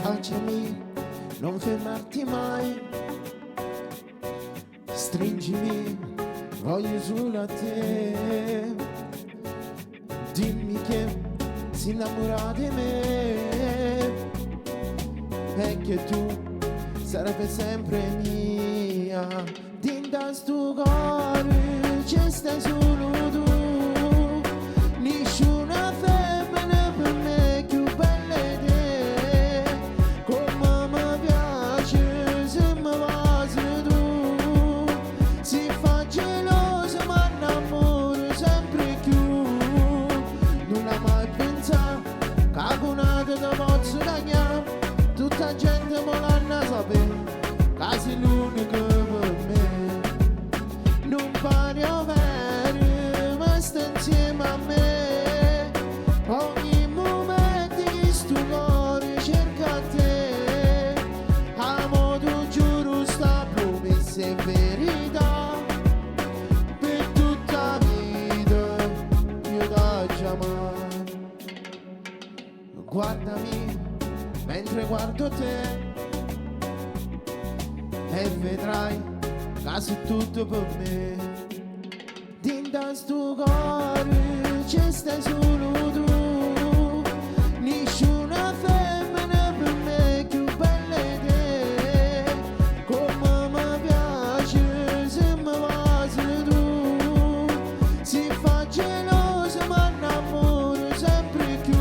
Baciami, non fermarti mai, stringimi, voglio solo a te. Dimmi che si innamora di me e che tu sarebbe sempre mia. Dinda sto cuore, ci stai solo tu, nessuna femmina per me più bella di te. Come mi piace se mi vasi tu, si fa gelosa ma innamoro sempre più. Non ha mai pensato che a conata ti posso cagnare, tutta gente me l'hanno sapere, che sei l'unica per me. Non pari a vero, ma stai insieme a me, ogni momento che sto cuore cerca te. Amo, tu giuro, sta promessa è verità, per tutta la vita io ti amo. Guardami mentre guardo te e vedrai che sei tutto per me. Dinda sto cuore, ci stai solo tu, nessuna femmina per me più bella di te. Come mi piace se mi vasi tu, si fa gelosa ma innamoro sempre più.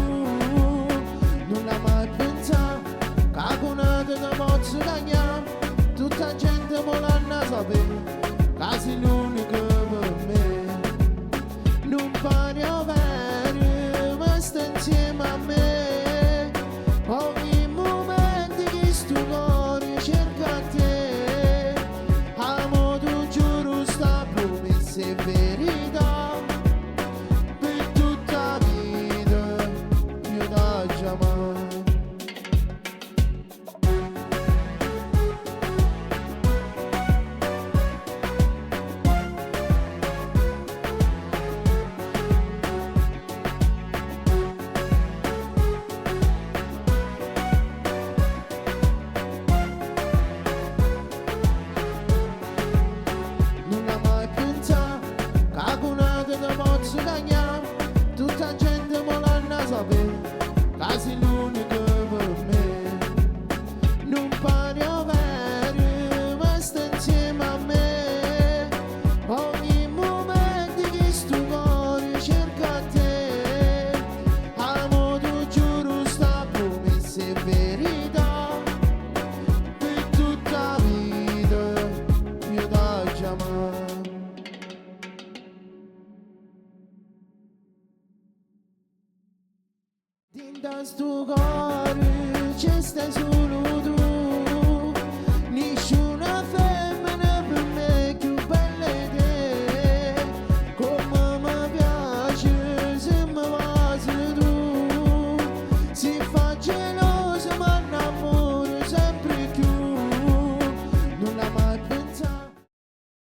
Non ha mai pensato che a conata ti posso cagnare, tutta gente me l'hanno sapere, che sei l'unica per me. Non pari a vero, ma stai insieme a me, ogni momento che sto cuore cerca te. Amo, tu giuro, sta promessa è verità, per tutta la vita io ti amo. Non ha mai pensato che a conata ti posso cagnare, tutta gente me l'hanno sapere, che sei l'unica per me. Non pari a vero, ma stai insieme a me, ogni momento che sto cuore cerca te. Amo, tu giuro, sta promessa è verità, per tutta la vita io ti amo. Dinda sto cuore, ci stai solo